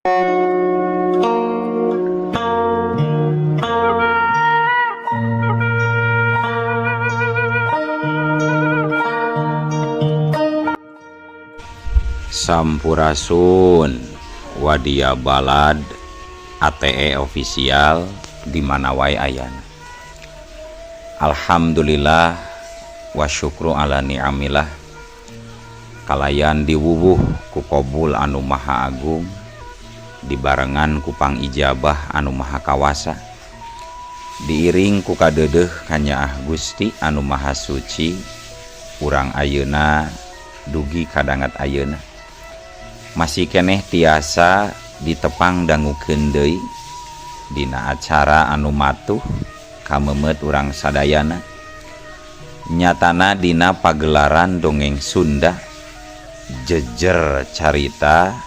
Sampurasun Wadia Balad ATE official di mana wae ayana. Alhamdulillah wa syukru ala ni'amillah kalayan diwuwuh ku Qobul anu maha agung dibarengan ku pangijabah anu maha kawasa diiring ku kadeudeuh kanyaah Gusti anu maha suci urang ayeuna dugi kadangat ayeuna masih keneh tiasa ditepang dangukeun deui dina acara anu matuh kamemet urang sadayana nyatana dina pagelaran dongeng Sunda jejer carita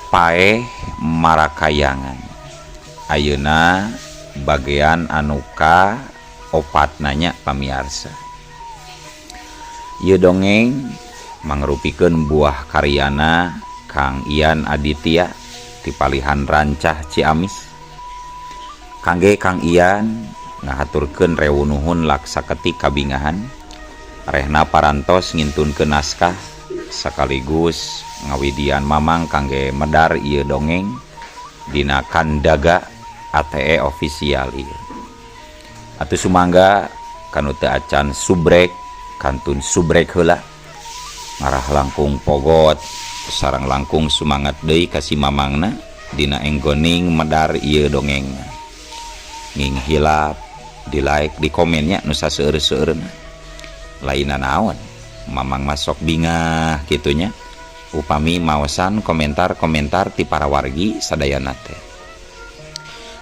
paeh marakayangan ayeuna bagean anu ka opatnanya pamiarsa. Ieu dongeng mangrupikeun buah karyana Kang Ian Aditya ti Palihan Rancah Ciamis. Kangge Kang Ian ngahaturkeun rewuh laksaketi kabingahan rehna parantos ngintunkeun naskah sekaligus ngawidian mamang kangge medar ieu dongeng dina Kandaga ATE official ieu. Atuh sumangga kanu teu acan subrek kantun subrek heula ngarah langkung pogot sareng langkung sumangat deui ka si mamangna dina enggoning medar ieu dongengna. Nging hilap di like di komennya nu saseueur-seueurna lainna naon mamang masok bingah kitunya upami maosan komentar-komentar ti para wargi sadayana teh.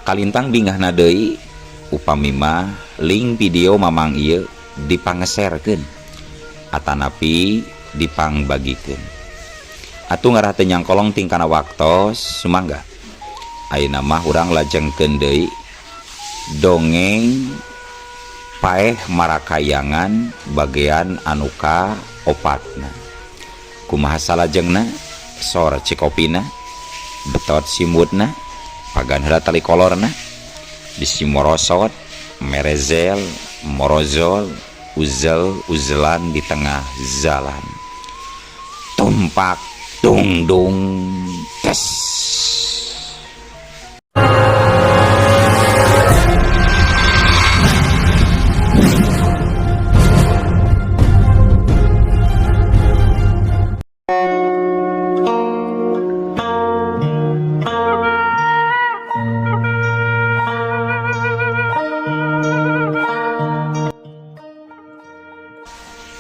Kalintang bingahna deui upami mah link video mamang ieu dipangeserkeun atanapi dipangbagikeun. Atuh ngarah teu nyangkolong tingkana waktos sumangga ayeuna mah urang lajengkeun deui dongeng paeh marakayangan bagean anu ka opatna. Kumaha salajengna sor cikopina betot simutna pagan heula tali kolorna bisi morosot merezel morozol uzel-uzelan di tengah jalan tumpak dung dung tes.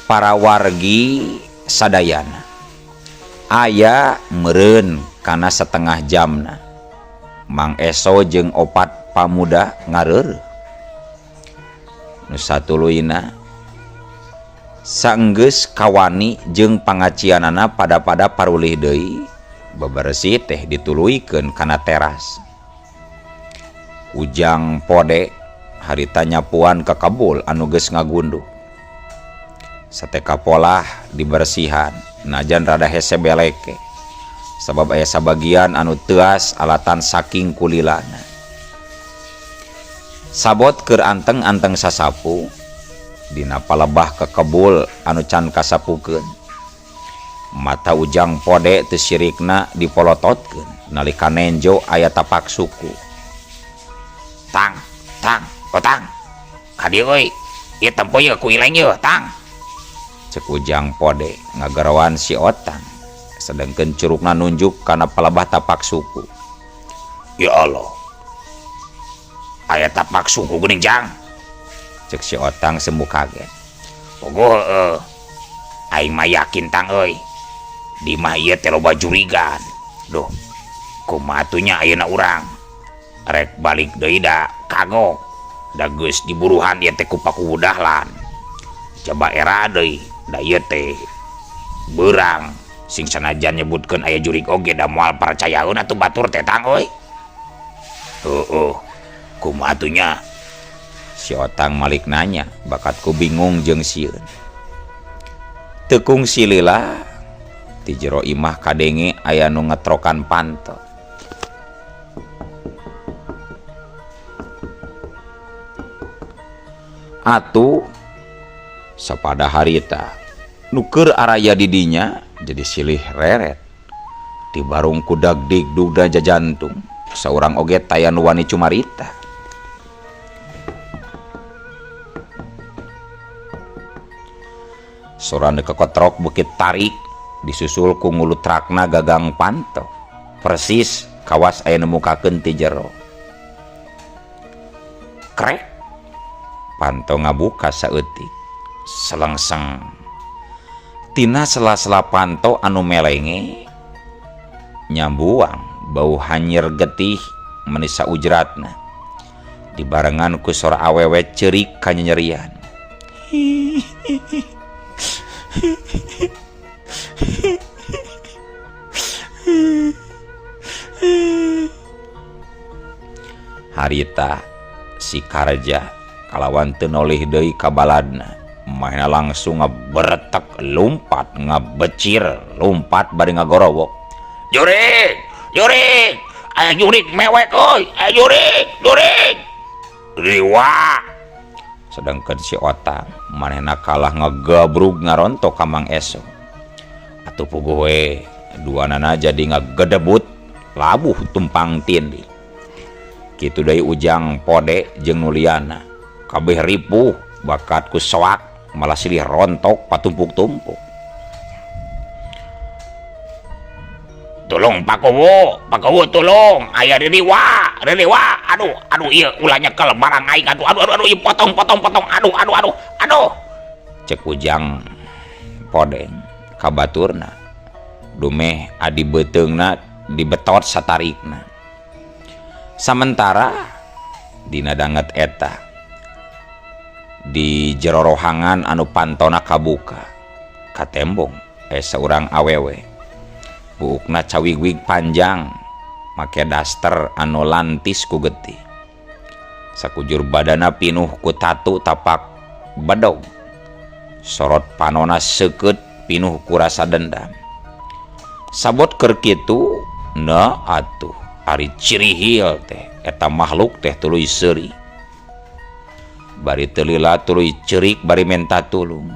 Para wargi sadayana aya meureun kana setengah jamna Mang Eso jeung opat pamuda ngareureuh. Nu satuluyna saenggeus kawani jeung pangacianana pada parulih deui bebersih teh dituluykeun kana teras. Ujang pode harita nyapuan ka kabul anu geus ngagunduh. Sateka polah dibersihan najan rada hese beleke sabab aya sabagian anu teuas alatan saking kulilana. Sabot keur anteng-anteng sasapu dina palebah ke kebul anu can kasapukeun mata Ujang pode teu sirikna dipolototkeun nalika nenjo aya tapak suku. Tang otang kadieu euy ieu tempo ye ku ileng ye tang cek Ujang pode ngagarawan si otang sedengkeun curugna nunjuk kana palebah tapak suku. Ya Allah aya tapak suku geuning jang cek si otang semu kaget. Pogo aing mah yakin tang euy di mah ieu teh loba jurigan. Duh kumaha atuh nya ayeuna urang rek balik deui da kagok da geus diburuhan ieu teh ku pakudahlan coba era deui da ieu teh beurang sing sanajan nyebutkeun aya jurig oge da moal percayaeun atuh batur teh tang euy. Kumaha atuh nya si otang malik nanya bakatku bingung jeung sieun. Tekung silila Ti jero imah kadenge aya nu ngetrokan panto. Atuh sapada harita nuker araya didinya jadi silih reret di barung kudag digdug dan jajantung seorang oge tayan wani cumarita. Sorane kekotrok bukit tarik disusul ku ngulu trakna gagang panto persis kawas aya nemukakeun ti jero. Krek panto ngabuka saeutik selengseng tina sela-sela panto anu melenge nyambuang bau hanyir getih menisa ujratna dibarengan ku sora awewe ceurik kanyerian. Harita si Karja kalawan teu nolih deui ka baladna mahna langsung ngaberetek lumpat ngabecir lumpat bari ngagorowok. Jurik jurik aya jurik mewek euy aya jurik riwa. Sedangkan si Otang manehna kalah ngagabrug ngarontok ka Mang Eso. Atuh puguh we duanana jadi ngagedebut labuh tumpang tindih. Kitu deui Ujang Pode jeung Nuliana kabeh ripuh bakat ku soak malah silih rontok patumpuk-tumpuk. Tolong Pak Kowo tolong aya riliwa aduh ieu ulah nyekel barang aing aduh ieu potong aduh cek Ujang Podeng ka baturna dumeh adi beuteungna dibetot satarikna. Sementara dina danget eta di jero rohangan anu pantona kabuka ka tembong seorang awewe buukna cawigwig panjang make daster anu lantis ku getih sakujur badana pinuh ku tatu tapak bedog sorot panona seukeut pinuh ku rasa dendam. Sabot keur kitu na atuh ari cirihil teh eta makhluk teh tuluy seuri bari teu lila tuluy ceurik bari menta tulung.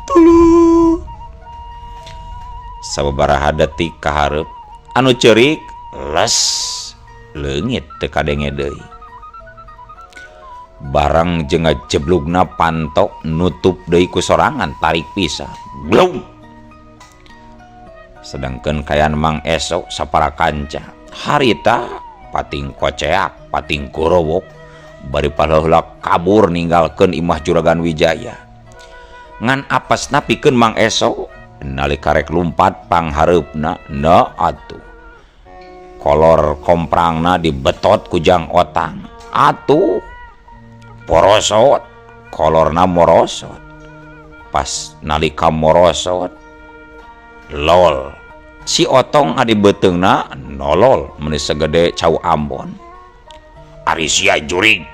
Tolong sababaraha detik kaharep anu ceurik les leungit teu kadenge deui barang jeung ngajeblugna panto nutup deui ku sorangan tarik pisah blung. Sedangkan kayan Mang Eso sapara kanca harita pating koceak pating gorowok bari palaheula kabur ninggalkeun imah Juragan Wijaya ngan apasna pikeun Mang Eso nalika rek lumpat panghareupna na atuh kolor komprangna dibetot ku Jang Otang atuh porosot kolorna morosot pas nalika morosot lol si Otong adi beuteungna nolol meuni segede cau Ambon. Ari sia jurig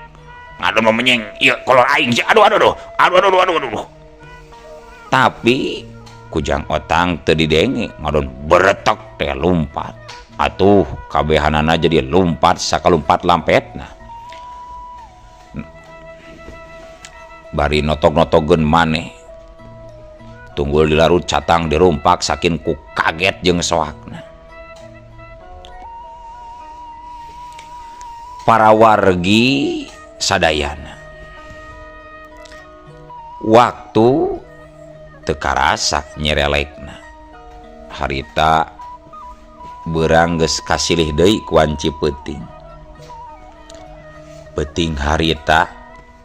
ngadu menyeng ieu kolor aing si aduh tapi Kujang Otang teu didenge ngadon beretek teh lumpat atuh kabehanana jadi lumpat sakalumpat lampetna bari notok-notogeun maneh tunggul dilarut catang dirumpak saking ku kaget jeung soakna. Para wargi sadayana waktu teu karasa nyerelekna harita beurang geus kasilih deui ku wanci peuting harita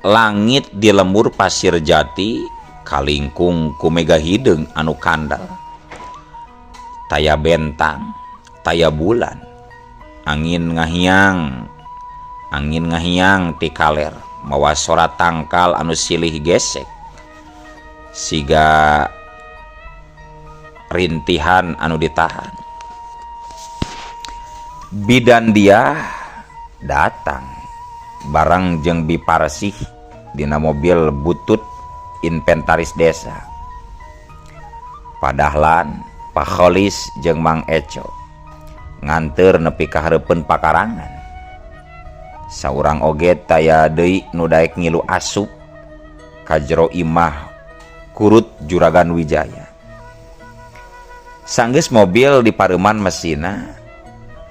langit di lembur pasir jati kalingkung ku mega hideung anu kandal taya bentang taya bulan angin ngahiang ti kaler mawa sora tangkal anu silih gesek siga rintihan anu ditahan. Bidan dia datang barang jeung Biparsih dina mobil butut inventaris desa. Padahlan Pak Kholis jeung Mang Eco nganteur nepi ka hareupeun pakarangan. Saurang oge taya deui nu daek ngilu asup ka jero imah kurut Juragan Wijaya. Sanggeus mobil dipareuman mesina,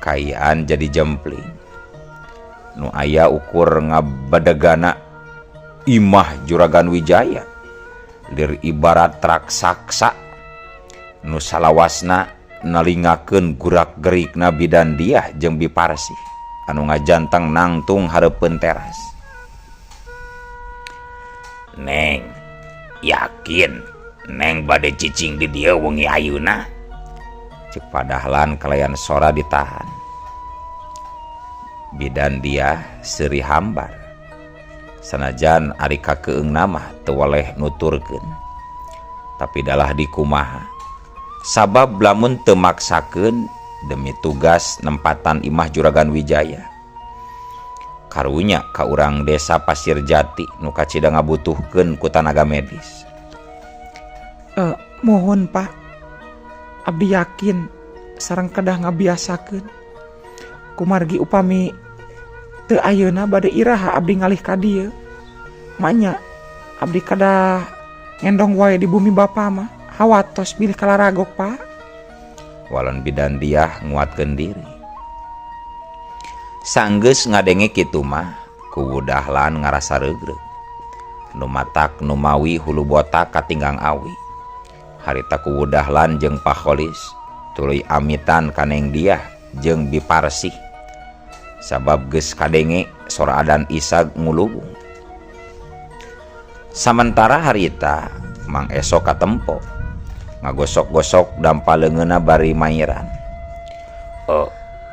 kayaan jadi jempling. Nu aya ukur ngabadegana imah Juragan Wijaya lir ibarat raksasa nu salawasna nalingakeun gurak-gerikna Bidan dia jeung Biparsih anu ngajanteng nangtung hareupeun teras. Neng, yakin Neng bade cicing di dieu wengi ayeuna? Cek padahlan kalayan sora ditahan. Bidan dia seuri hambar. Sanajan ari kakeungna mah teu waleh nuturkeun. Tapi dalah dikumaha. Sabab lamun teu maksakeun demi tugas nempatan imah Juragan Wijaya. Karunya ka urang desa Pasir Jati nu kacida ngabutuhkeun ku tenaga medis. Mohon Pak, abdi yakin sareng kedah ngabiasakeun. Kumargi upami teu ayeuna bade iraha abdi ngalih ka dieu. Manya abdi kadah ngendong wae di bumi Bapa mah. Hawatos bilih kalaragok Pak. Walon Bidan dia nguatkeun diri. Sanggeus ngadenge kitu mah ku Dahlan ngarasa regreg. Nu matak nu mawi hulu botak katinggang awi. Harita ku Dahlan jeung Pak Kholis tuluy amitan kaneng dia jeung Biparsih. Sabab geus kadenge sora adan Isag ngulugung. Samentara harita Mang Eso katempo ngagosok-gosok dampaleungeuna bari mairan.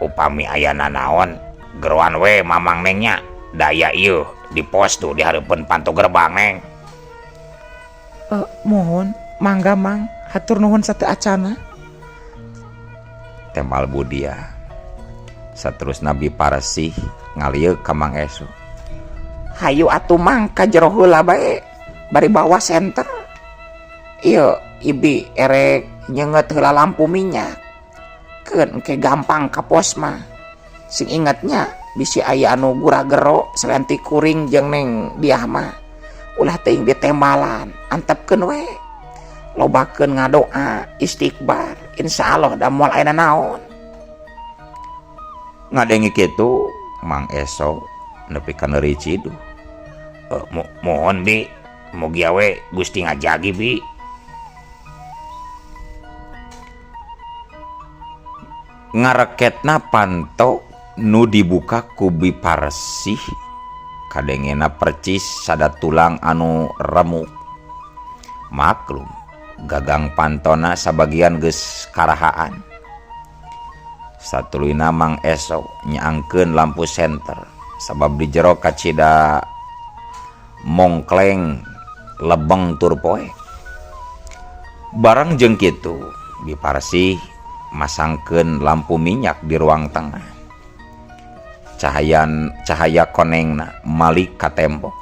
Upami aya nanaon geroan we Mamang Nengnya daya ieu di pos tuh di hareupeun panto gerbang Neng. Mohon mangga Mang, hatur nuhun sateu acana. Tembal Budia. Saterusna Biparsih ngalieug ka Mang Eso. Hayu atuh Mang ka jero heula bae bari bawa senter. Ieu Ibi erek nyenget heula lampu minyak. Keun engke gampang ka pos mah. Sing ingetnya bisi aya anu gura-gero salenti kuring jeung Neng diah mah. Ulah teuing ditembalan, antepkeun we. Lobakeun ngadoa, istighfar, insyaallah da moal aya naon. Ngadenge kitu Mang Eso nepi ka neuri cidu. Mohon Bi, mugi we Gusti ngajagi Bi. Ngareketna panto nu dibuka ku Biparsih kadengena percis sada tulang anu remuk. Maklum gagang pantona sabagian geus karahaan. Satuluyna Mang Eso nyaangkeun lampu senter sabab di jero kacida mongkleng lebeng tur poe. Barang jeung kitu Biparsih masangkeun lampu minyak di ruang tengah. Cahaya konengna malik ka tembok.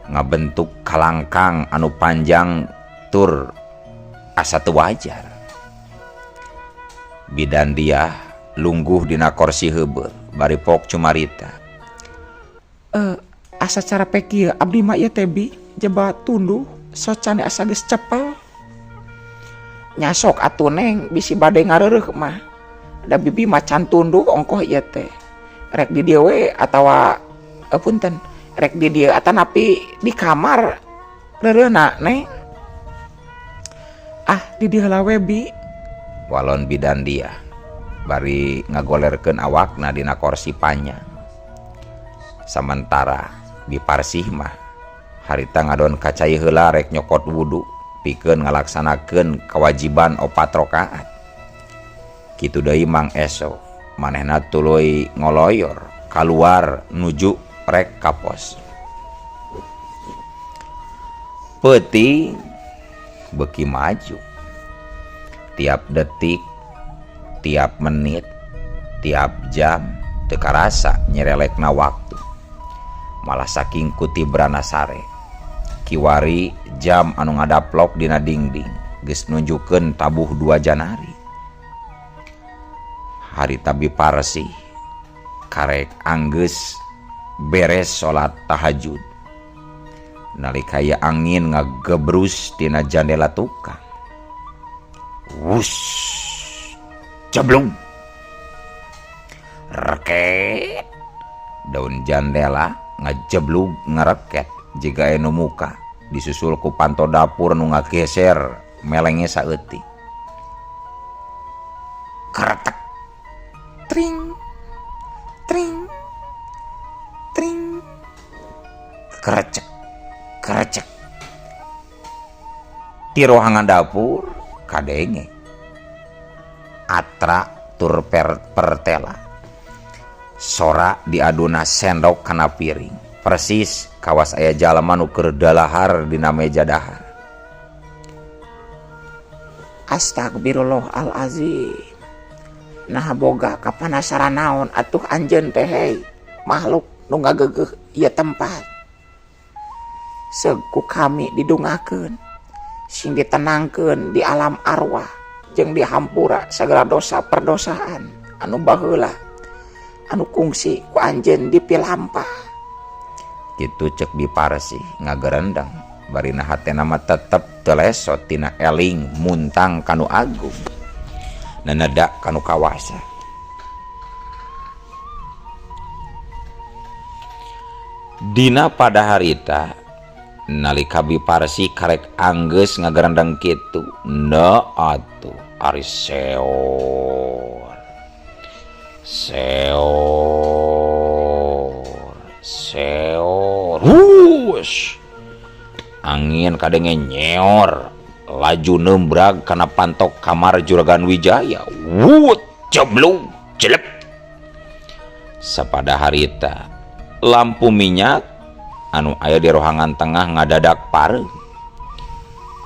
Ngabentuk kalangkang anu panjang tur asa teu wajar. Bidan dia lungguh dina kursi heubeul bari pok cumarita. Asa cara peki abdi mah ieu teh Bi, jebat tunduh socane asa geus cepel. Nyasok atuh Neng bisi bade ngareureuh mah. Da bibi macan tunduh ongkoh ieu teh. Rek di dieu we atawa punten, rek di dieu atanapi di kamar reureuna Neng. Di dieu heula we Bi. Walon Bidan dia bari ngagolerkeun awakna dina kursi panjang. Sementara Biparsih mah harita ngadon kacai heula rek nyokot wudu pikeun ngalaksanakeun kewajiban 4 rakaat. Kitu deui Mang Eso, manehna tuluy ngoloyor kaluar nuju rek ka pos. Peuting beuki maju. tiap detik, tiap menit, tiap jam teu karasa nyerelekna waktu. Malah saking kutibrana sare kiwari jam anu ngadaplok dina dingding geus nunjukeun tabuh 2 Janari. Harita Biparsih karek anggeus beres salat tahajud nalika aya angin ngagebrus tina jandela tukang. Wus, ceblung, reket. Daun jandela ngajeblug ngereket jiga anu muka disusul ku panto dapur nu ngageser melenge saeutik. Keretek. Tring. Tring. Tring. Kerecek, kerecek. Ti rohangan dapur kadenge Atra tur pertela. Sora diaduna sendok kana piring. Persis kawas aya jalema nu keur dalahar dina meja dahar. Astagfirullahalazim. Nah boga kapanasaran naon atuh anjeun teh hei makhluk nu ngageugeuh ieu tempat. Seug ku kami didungakeun sing ditenangkeun di alam arwah jeung dihampura sagala dosa perdosaan anu baheula anu kungsi ku anjeun di pilampah. Kitu cek Biparsih ngagerendang barina hatena mah tetep teu lesot tina eling muntang kanu agung naneda kanu kawasa. Dina pada harita nalika Biparsih karek anggeus ngagerendang kitu na atuh ari seor hush angin kadenge nyeor laju nembrag kana pantok kamar Juragan Wijaya. Wut, ceblung, celep. Sapada harita lampu minyak anu aya di rohangan tengah ngadadak pareung.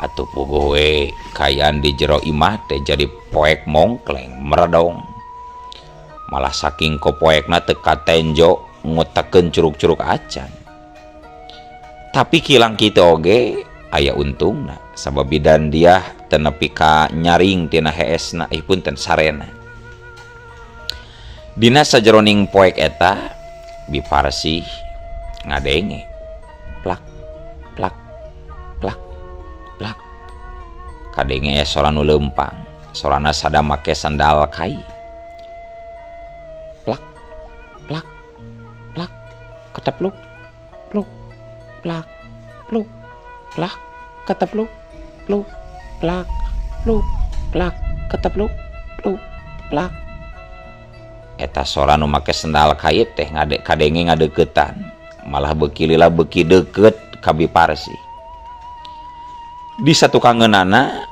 Atuh puguh we kayaan di jero imah teh jadi poek mongkleng meredong. Malah saking kopoekna teu katenjo ngutekeun curug-curug acan. Tapi kilang kitu oge aya untungna sabab bidan dia teu nepi ka nyaring tina heesna punten sarena. Dina sajeroning poek eta Biparsih ngadenge plak plak plak plak kadenge sora nu leumpang sorana sada make sandal kai. Plak plak plak ketepluk pluk plak pluk plak ketepluk pluk plak pluk plak ketepluk pluk plak. Eta sora nu make sandal kai teh kadenge ngadeuketan malah beuki lila beuki deukeut ka Biparsih. Di satukangeunana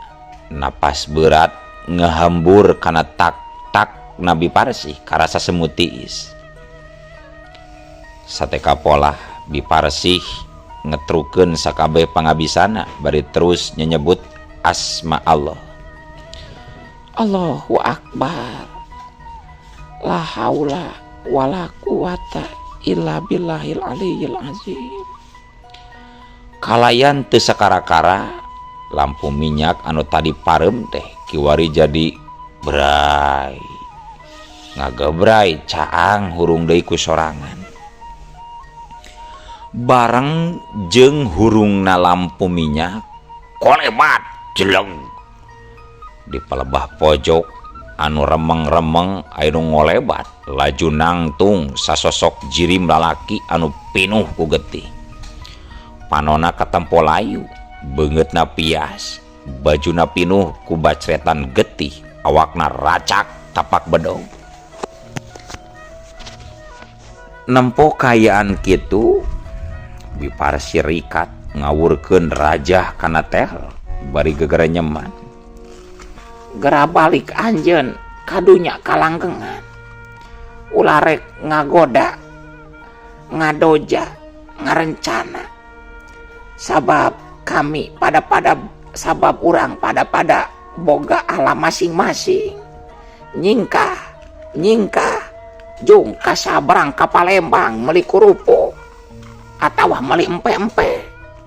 napas berat ngehambur kana tak-tak na Biparsih karasa semu tiis. Sateka pola Biparsih ngetrukeun sakabeh pangabisana bari terus nyebut asma Allah. Allahu Akbar. La haula wala quwata illa billahil aliyyil azim. Kalayan teu sakara-kara lampu minyak anu tadi parem teh kiwari jadi bray. Ngagebray caang hurung deui ku sorangan. Bareng jeung hurungna lampu minyak Kolebat, jeleng. di pelebah pojok anu remeng-remeng anu ngolebat laju nangtung sasosok jirim lalaki anu pinuh ku getih. Panona katempo layu, beungeutna pias, bajuna pinuh ku bacretan getih, awakna racak tapak bedog. Nempo kayaan kitu Biparsih rikat ngawurkeun rajah kana teh bari gegerenyeman. Gera balik anjeun kadunya kalanggengan. Ulah rek ngagoda, ngadoja, ngarencana. Sabab kami sabab urang pada boga alam masing-masing. Nyingkah jung ka Sabrang ka Palembang meuli kurupo atawa meuli empe-empe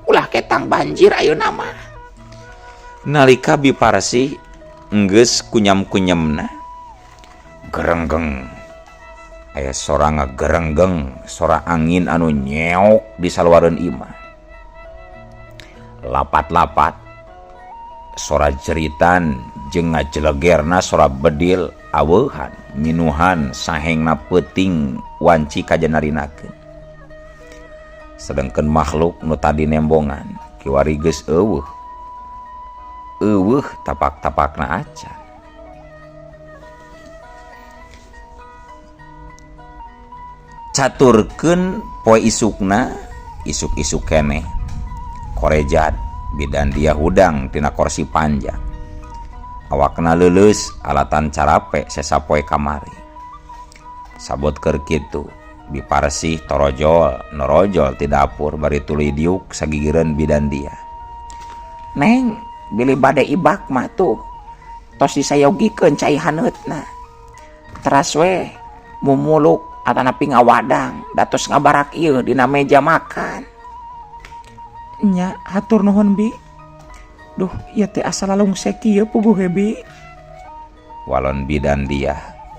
ulah ketang banjir ayeuna mah. Nalika Biparsi enggeus kunyam-kunyemna gerenggeng aya sora ngagerenggeng, sora angin anu nyeok di saluareun imah. Lapat-lapat sora jeritan jeung ngajelegerna sora bedil aweuhan minuhan sahengna peuting wanci kajanarinakeun. Sedengkeun makhluk nu tadi nembongan kiwari geus eueuh tapak-tapakna acan. Caturkeun poe isukna isuk-isuk keneh korejat bidan dia hudang tina kursi panjang. Awakna leuleus alatan carape sesapoe kamari. Sabot keur kitu Biparsi torojol norojol ti dapur bari tuluy diuk sagigireun bidan dia. Neng, bili bade ibak mah tuh tos disayogikeun cai haneutna. Teras we mumuluk atanapi ngawadang datos ngabarak ieu dina meja makan. Nya hatur nuhun Bi. Duh, ieu teh asa lalungsek kieu puguh Bi. Walon bidan dia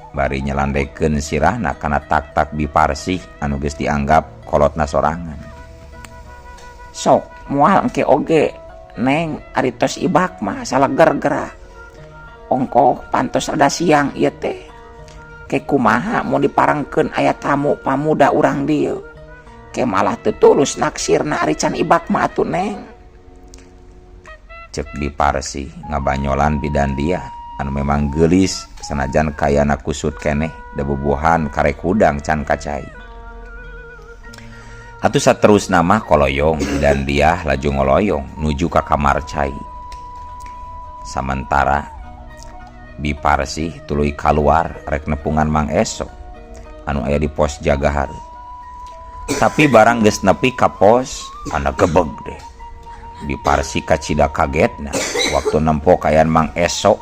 bari nyelandekeun sirahna kana tak-tak Biparsi anu geus dianggap kolotna sorangan. Sok moal engke oge Neng ari tos ibak mah salager-gerak. Ongkoh pantos rada siang ieu teh. Ke kumaha mau diparangkeun aya tamu pamuda urang dieu. Ke malah teu tulus naksirna ari can ibak mah atuh Neng. Cek Biparsi ngabanyolan bidan dia anu memang geulis sanajan kayana kusut keneh da bubuhan karek hudang can kacai. Atuh saterusna mah koloyong dan dia laju ngoloyong nuju ka kamar cai. Sementara Biparsi tuluy kaluar rek nepungan Mang Eso anu aya di pos jagahar. Tapi barang geus nepi ka pos ana gebeg deh. Biparsi kacida kagetna waktu nempo kayan Mang Eso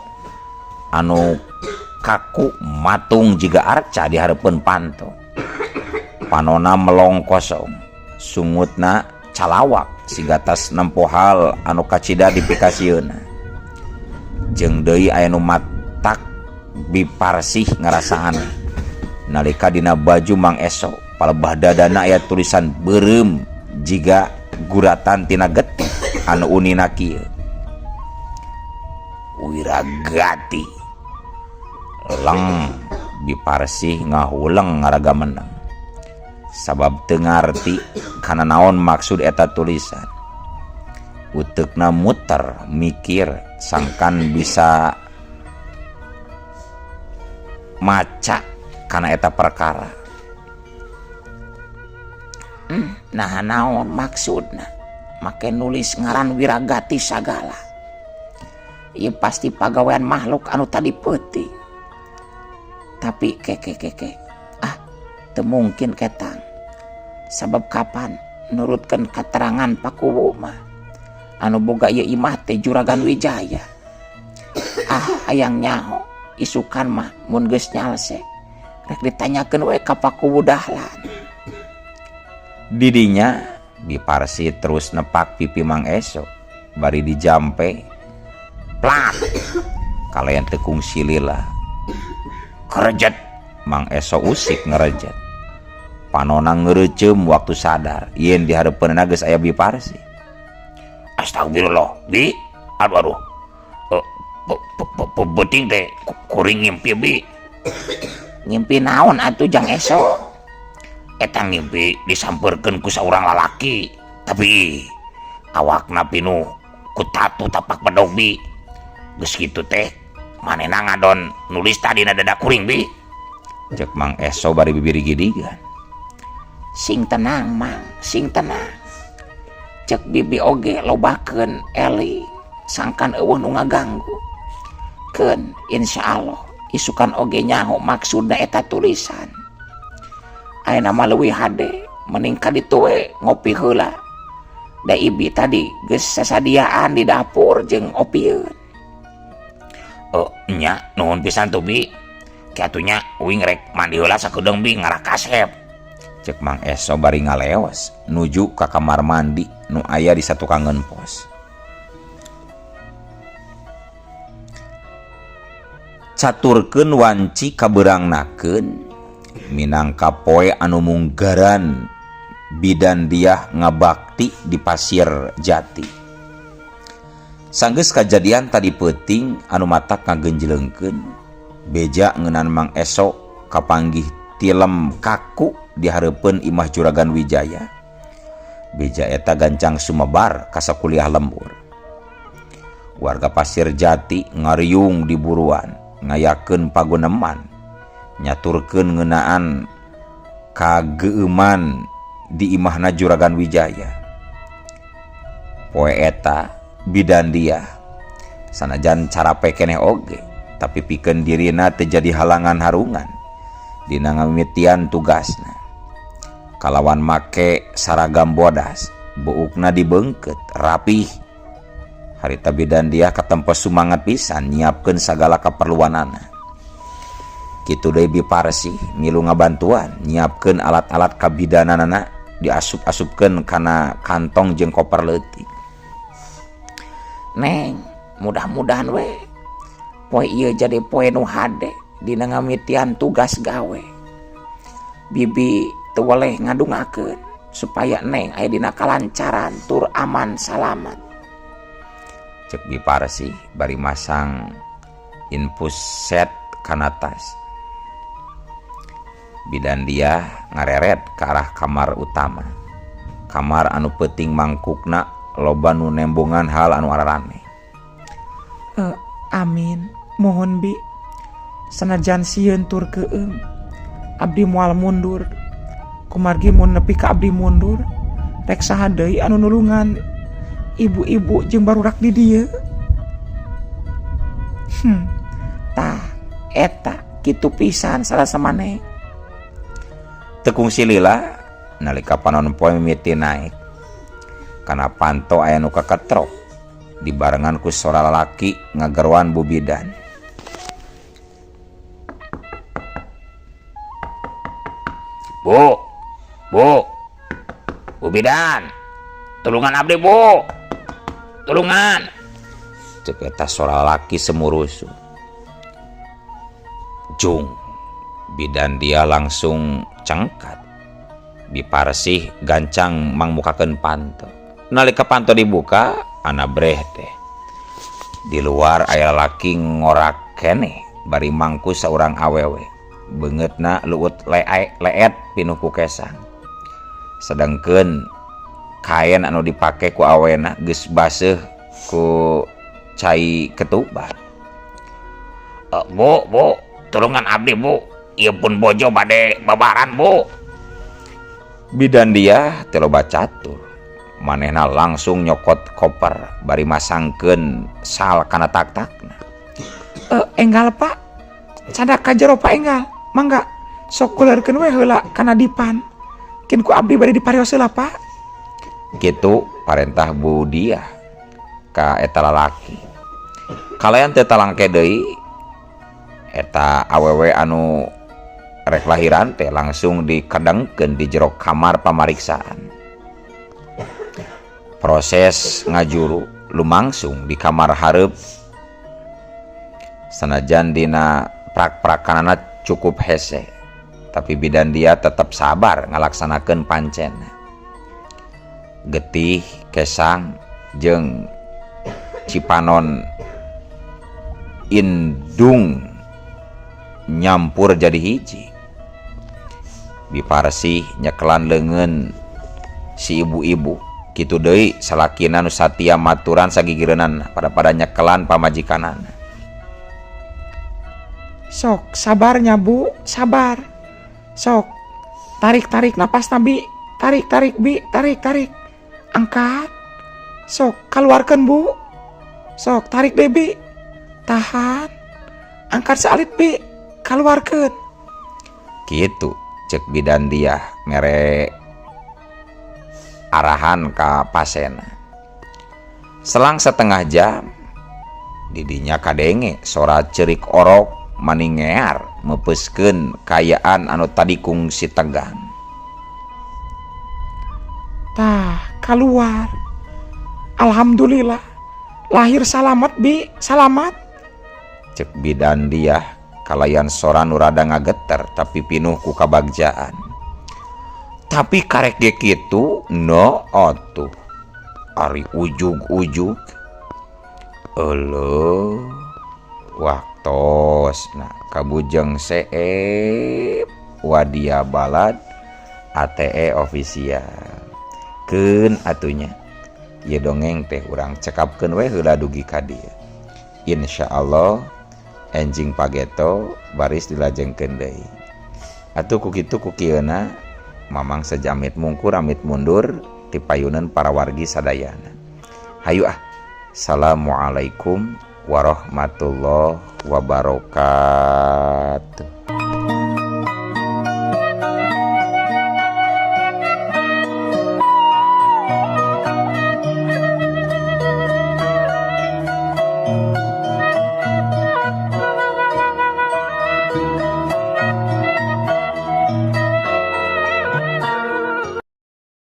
anu kaku matung jiga arca di hareupeun panto. Panona melong kosong, sungutna calawak sigatas nempo hal anu kacida dipikasieuna. Jeung deui aya nu matak Biparsi ngarasaan nalika dina baju Mang Eso palebah dadana aya tulisan beureum jiga guratan tina getih anu unina kieu. Wiragati. Leng Biparsi ngahuleng ngaraga menang. Sabab teu ngarti kana naon maksud eta tulisan. Uteukna muter mikir sangkan bisa maca kana eta perkara. Nah naon maksudna make nulis ngaran Wiragati sagala. Ieu pasti pagawean makhluk anu tadi peuting. Tapi ke teu mungkin ketang. Sabab kapan nurutkeun katerangan Pakuwu mah anu boga ieu imah teh Juragan Wijaya. Hayang nyaho isukan mah mun geus nyalsek rek ditanyakeun we ka Pakuwu dahlan. Didinya Biparsi terus nepak pipi Mang Eso bari dijampe plat kalayan tekung silila kerejet. Mang Eso usik ngerejet. Panona ngereceum waktu sadar yen di hareupeunna geus aya Biparsi. Astagfirullah, Bi. Aduh. Beting teh kuring ngimpi, Bi. Ngimpi naon atuh Jang Eso? Eta ngimpi disampeurkeun ku saurang lalaki, tapi awakna pinuh ku tatu tapak pedog, Bi. Geus kitu teh manehna ngadon nulis tadi na dada kuring, Bi. Cek Mang Eso bari bibiri gidigan. Sing tenang Mang, sing tenang. Cek bibi oge lobakeun eli sangkan eueuh nu ngaganggu. Keun insyaallah isukan oge nyaho maksudna eta tulisan. Ayeuna mah leuwih hade mending ka ditu we ngopi heula. Da ibi tadi geus sasadiaan di dapur jeung opieun. Oh nya nuhun pisan tuh Bi, kiatunya uing rek mandi heula sakedeung Bi ngarah kasep. Cek Mang Eso bari ngaleos nuju ka kamar mandi nu aya di satu kangen pos. Caturkeun wanci kabeurangnakeun minangka poe anu munggaran bidan dia ngabakti di Pasir Jati. Sanggeus kajadian tadi peuting anu matak ngagenjleungkeun beja ngeunaan Mang Eso kapanggih tilem kaku di hareupeun Imah Juragan Wijaya. Beja eta gancang sumebar ka sakuliah lembur. Warga Pasir Jati ngariung di buruan ngayakeun paguneman nyaturkeun ngeunaan kageuman di imahna Juragan Wijaya. Poe eta bidan dia sanajan carape keneh oge tapi pikeun dirina teu jadi halangan harungan dina ngamimitian tugasna. Kalawan make saragam bodas buukna dibeungkeut rapih. Harita bidan dia katempos sumangat pisan nyiapkeun sagala kaperluanana. Kitu deui Biparsi milu ngabantuan nyiapkeun alat-alat kabidananana diasup-asupkeun kana kantong jeung koper leutik. Neng, mudah-mudahan we poe ieu jadi poe nu hade dina ngamitian tugas gawe. Bibi teu weleh ngadungakeun supaya Neng aya dina kalancaran tur aman salamet. Cek Biparsi bari masang infus set kana tas. Bidan dia ngareret ke arah kamar utama. Kamar anu peuting mangkukna loba nu nembongan hal anu ararane. Amin. Mohon Bi, sanajan sieun tur keung abdi moal mundur. Kumargi mun nepi ka abdi mundur, rek saha deui anu nulungan ibu-ibu jeung barudak di dieu. Tah, eta kitu pisan sarasa maneh. Tekung silila nalika panon poe mimiti naik. Kana panto aya nu kaketrok dibarengan ku sora lalaki ngageruan Bu Bidan. Bu Bidan, tulungan abdi Bu, tulungan. Cek eta sora lalaki semurusu. Jung, bidan dia langsung cengkat. Biparsi gancang mangmukakeun panto. Nalika panto dibuka, ana breh teh. Di luar aya lalaki ngorak keneh bari mangku saurang awewe. Beungeutna luut leet pinuh ku kesang. Sedengkeun kain anu dipake ku awena geus baseuh ku cai ketuban. Bu, tulungan abdi Bu, ieu pun bojo bade babaran Bu. Bidan dia teloba catur. Manehna langsung nyokot koper bari masangkeun sal kana tak-takna. Enggal Pak, cadak ka jero Pak enggal. Mangga sok kulerkeun we heula kana dipan. Kin ku abdi bari diparios heula Pak. Kitu parentah Bu dia ka eta lalaki. Kalayan teu talangke deui eta awewe anu rek lahiran teh langsung dikadengkeun di jero kamar pamariksaan. Proses ngajuru lumangsung di kamar hareup. Sanajan dina prak-prakanana cukup hese, tapi bidan dia tetap sabar ngalaksanakeun pancena. Getih, kesang, jeung cipanon indung nyampur jadi hiji. Biparsi nyekelan leungeun si ibu-ibu. Kitu deui salakina nu satia maturan sagigireunana pada nyekelan pamajikanana. Sok sabarnya Bu, sabar. Sok tarik napas Nabi. Tarik Bi, tarik. Angkat. Sok keluarkan Bu. Sok tarik deh Bi. Tahan. Angkat salit Bi, keluarkan. Kitu cek bidan dia mere arahan ka pasena. Selang setengah jam Didinya kadenge sorat cerik orok maningear mepeskeun kayaan anu tadi kungsi tegang. Tah keluar. Alhamdulillah lahir salamat Bi, salamat. Cek bidan dia kalayan sora nu rada ngageter tapi pinuh ku kabagjaan. Tapi karek ge kitu no atuh. Ari ujug-ujug eueuh waktos nah kabujeng seep wadia balad ATE official keun atunya ieu dongeng teh urang cekapkeun we heula dugi ka dieu. Insyaallah enjing pageto baris dilajengkeun deui. Atuh ku kitu ku kieuna mamang sajamit mungkur amit mundur ti payunan para wargi sadayana. Hayu ah. Assalamualaikum warahmatullahi wabarakatuh.